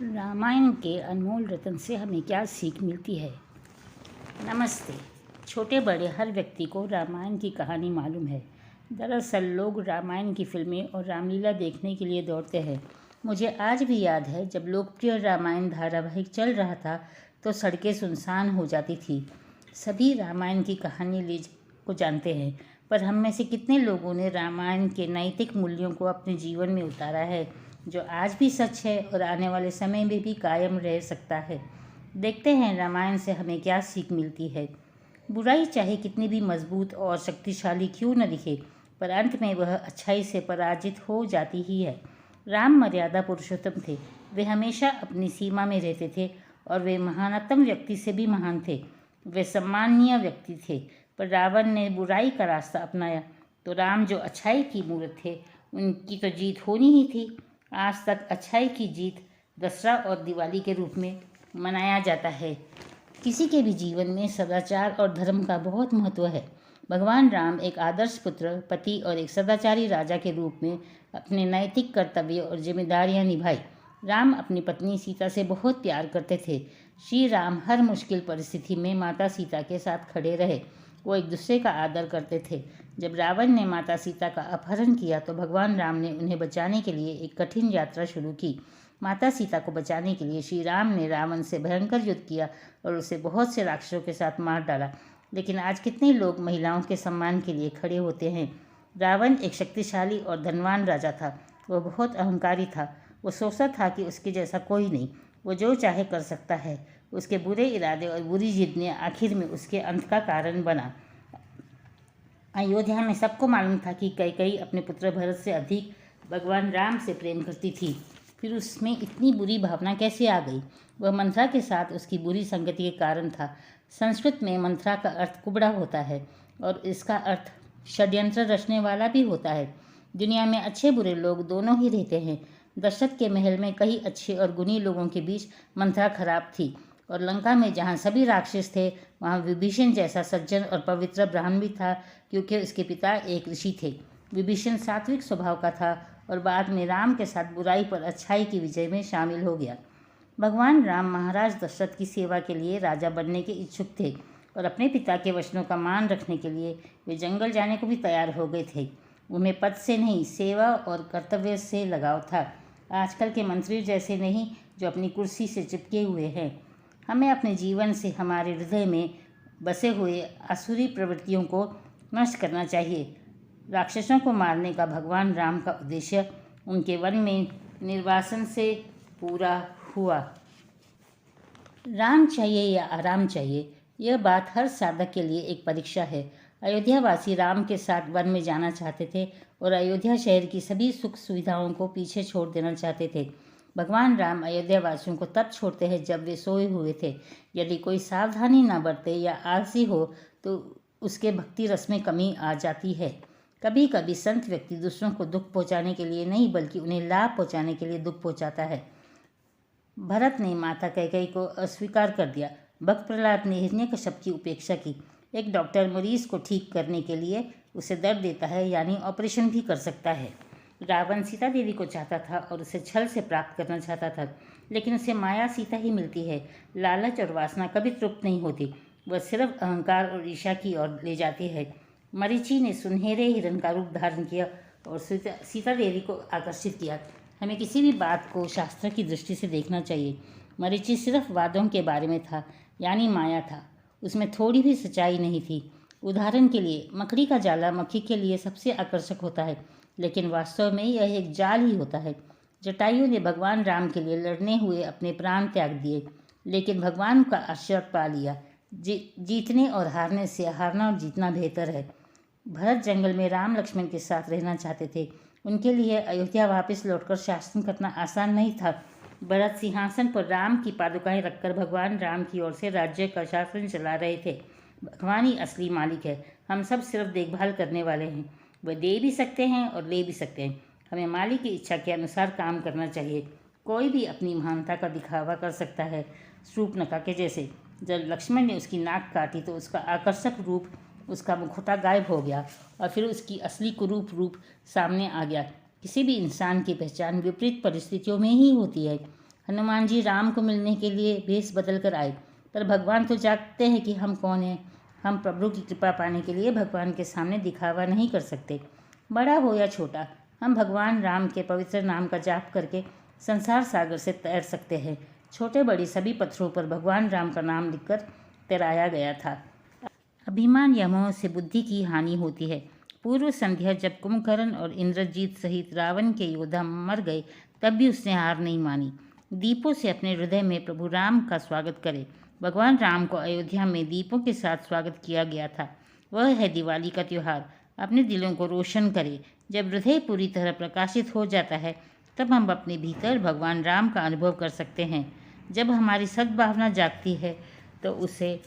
रामायण के अनमोल रत्न से हमें क्या सीख मिलती है। नमस्ते। छोटे बड़े हर व्यक्ति को रामायण की कहानी मालूम है। दरअसल लोग रामायण की फिल्में और रामलीला देखने के लिए दौड़ते हैं। मुझे आज भी याद है जब लोकप्रिय रामायण धारावाहिक चल रहा था तो सड़कें सुनसान हो जाती थी। सभी रामायण की कहानी लीज को जानते हैं, पर हम में से कितने लोगों ने रामायण के नैतिक मूल्यों को अपने जीवन में उतारा है, जो आज भी सच है और आने वाले समय में भी कायम रह सकता है। देखते हैं रामायण से हमें क्या सीख मिलती है। बुराई चाहे कितनी भी मजबूत और शक्तिशाली क्यों न दिखे, पर अंत में वह अच्छाई से पराजित हो जाती ही है। राम मर्यादा पुरुषोत्तम थे। वे हमेशा अपनी सीमा में रहते थे और वे महानतम व्यक्ति से भी महान थे। वे सम्माननीय व्यक्ति थे, पर रावण ने बुराई का रास्ता अपनाया तो राम जो अच्छाई की मूर्त थे, उनकी तो जीत होनी ही थी। आज तक अच्छाई की जीत दशहरा और दिवाली के रूप में मनाया जाता है। किसी के भी जीवन में सदाचार और धर्म का बहुत महत्व है। भगवान राम एक आदर्श पुत्र, पति और एक सदाचारी राजा के रूप में अपने नैतिक कर्तव्य और जिम्मेदारियां निभाई। राम अपनी पत्नी सीता से बहुत प्यार करते थे। श्री राम हर मुश्किल परिस्थिति में माता सीता के साथ खड़े रहे। वो एक दूसरे का आदर करते थे। जब रावण ने माता सीता का अपहरण किया तो भगवान राम ने उन्हें बचाने के लिए एक कठिन यात्रा शुरू की। माता सीता को बचाने के लिए श्री राम ने रावण से भयंकर युद्ध किया और उसे बहुत से राक्षसों के साथ मार डाला। लेकिन आज कितने लोग महिलाओं के सम्मान के लिए खड़े होते हैं। रावण एक शक्तिशाली और धनवान राजा था। वह बहुत अहंकारी था। वो सोचता था कि उसके जैसा कोई नहीं, वो जो चाहे कर सकता है। उसके बुरे इरादे और बुरी जिद ने आखिर में उसके अंत का कारण बना। अयोध्या में सबको मालूम था कि कैकेयी अपने पुत्र भरत से अधिक भगवान राम से प्रेम करती थी। फिर उसमें इतनी बुरी भावना कैसे आ गई? वह मंथरा के साथ उसकी बुरी संगति के कारण था। संस्कृत में मंथरा का अर्थ कुबड़ा होता है और इसका अर्थ षड्यंत्र रचने वाला भी होता है। दुनिया में अच्छे बुरे लोग दोनों ही रहते हैं। दशरथ के महल में कई अच्छे और गुणी लोगों के बीच मंथरा खराब थी, और लंका में जहाँ सभी राक्षस थे वहाँ विभीषण जैसा सज्जन और पवित्र ब्राह्मण भी था, क्योंकि उसके पिता एक ऋषि थे। विभीषण सात्विक स्वभाव का था और बाद में राम के साथ बुराई पर अच्छाई की विजय में शामिल हो गया। भगवान राम महाराज दशरथ की सेवा के लिए राजा बनने के इच्छुक थे और अपने पिता के वचनों का मान रखने के लिए वे जंगल जाने को भी तैयार हो गए थे। उन्हें पद से नहीं, सेवा और कर्तव्य से लगाव था। आजकल के मंत्री जैसे नहीं, जो अपनी कुर्सी से चिपके हुए हैं। हमें अपने जीवन से हमारे हृदय में बसे हुए आसुरी प्रवृत्तियों को नष्ट करना चाहिए। राक्षसों को मारने का भगवान राम का उद्देश्य उनके वन में निर्वासन से पूरा हुआ। राम चाहिए या आराम चाहिए, यह बात हर साधक के लिए एक परीक्षा है। अयोध्यावासी राम के साथ वन में जाना चाहते थे और अयोध्या शहर की सभी सुख सुविधाओं को पीछे छोड़ देना चाहते थे। भगवान राम अयोध्यावासियों को तब छोड़ते हैं जब वे सोए हुए थे। यदि कोई सावधानी न बरते या आलसी हो तो उसके भक्ति रस में कमी आ जाती है। कभी कभी संत व्यक्ति दूसरों को दुख पहुंचाने के लिए नहीं, बल्कि उन्हें लाभ पहुंचाने के लिए दुख पहुंचाता है। भरत ने माता कैकेयी को अस्वीकार कर दिया। भक्त प्रहलाद ने हिरण्यकश्यप की उपेक्षा की। एक डॉक्टर मरीज को ठीक करने के लिए उसे दर्द देता है, यानी ऑपरेशन भी कर सकता है। रावण सीता देवी को चाहता था और उसे छल से प्राप्त करना चाहता था, लेकिन उसे माया सीता ही मिलती है। लालच और वासना कभी तृप्त नहीं होती, वह सिर्फ अहंकार और ईर्ष्या की ओर ले जाती है। मरीचि ने सुनहरे हिरण का रूप धारण किया और सीता देवी को आकर्षित किया। हमें किसी भी बात को शास्त्र की दृष्टि से देखना चाहिए। मरीचि सिर्फ वादों के बारे में था, यानी माया था। उसमें थोड़ी भी सच्चाई नहीं थी। उदाहरण के लिए मकड़ी का जाला मक्खी के लिए सबसे आकर्षक होता है, लेकिन वास्तव में यह एक जाल ही होता है। जटायु ने भगवान राम के लिए लड़ने हुए अपने प्राण त्याग दिए, लेकिन भगवान का आशीर्वाद पा लिया। जीतने और हारने से हारना और जीतना बेहतर है। भरत जंगल में राम लक्ष्मण के साथ रहना चाहते थे। उनके लिए अयोध्या वापस लौटकर शासन करना आसान नहीं था। भरत सिंहासन पर राम की पादुकाएं रखकर भगवान राम की ओर से राज्य का शासन चला रहे थे। भगवान ही असली मालिक है, हम सब सिर्फ देखभाल करने वाले हैं। वह दे भी सकते हैं और ले भी सकते हैं। हमें मालिक की इच्छा के अनुसार काम करना चाहिए। कोई भी अपनी महानता का दिखावा कर सकता है, शूर्पणखा के जैसे। जब लक्ष्मण ने उसकी नाक काटी तो उसका आकर्षक रूप, उसका मुखौटा गायब हो गया और फिर उसकी असली कुरूप रूप सामने आ गया। किसी भी इंसान की पहचान विपरीत परिस्थितियों में ही होती है। हनुमान जी राम को मिलने के लिए भेष बदल कर आए, पर भगवान तो जानते हैं कि हम कौन हैं। हम प्रभु की कृपा पाने के लिए भगवान के सामने दिखावा नहीं कर सकते। बड़ा हो या छोटा, हम भगवान राम के पवित्र नाम का जाप करके संसार सागर से तैर सकते हैं। छोटे बड़े सभी पत्थरों पर भगवान राम का नाम लिखकर तैराया गया था। अभिमान या मोह से बुद्धि की हानि होती है। पूर्व संध्या जब कुंभकर्ण और इंद्रजीत सहित रावण के योद्धा मर गए, तब भी उसने हार नहीं मानी। दीपों से अपने हृदय में प्रभु राम का स्वागत करें। भगवान राम को अयोध्या में दीपों के साथ स्वागत किया गया था। वह है दिवाली का त्यौहार। अपने दिलों को रोशन करें। जब हृदय पूरी तरह प्रकाशित हो जाता है, तब हम अपने भीतर भगवान राम का अनुभव कर सकते हैं। जब हमारी सद्भावना जागती है, तो उसे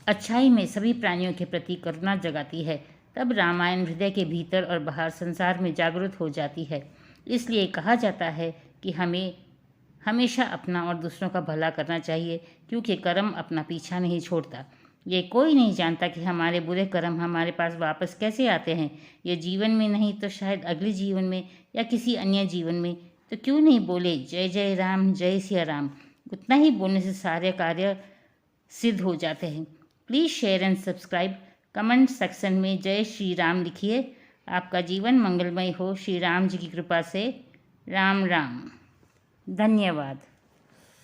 अच्छाई में सभी प्राणियों के प्रति करुणा जगाती है। तब रामायण हृदय के भीतर और बाहर संसार में जागृत हो जाती है। इसलिए कहा जाता है कि हमें हमेशा अपना और दूसरों का भला करना चाहिए, क्योंकि कर्म अपना पीछा नहीं छोड़ता। ये कोई नहीं जानता कि हमारे बुरे कर्म हमारे पास वापस कैसे आते हैं। ये जीवन में नहीं तो शायद अगले जीवन में या किसी अन्य जीवन में। तो क्यों नहीं बोले जय जय राम, जय सिया राम। उतना ही बोलने से सारे कार्य सिद्ध हो जाते हैं। Please share and subscribe. Comment section में जय श्री राम लिखिए। आपका जीवन मंगलमय हो श्री राम जी की कृपा से। राम राम। धन्यवाद।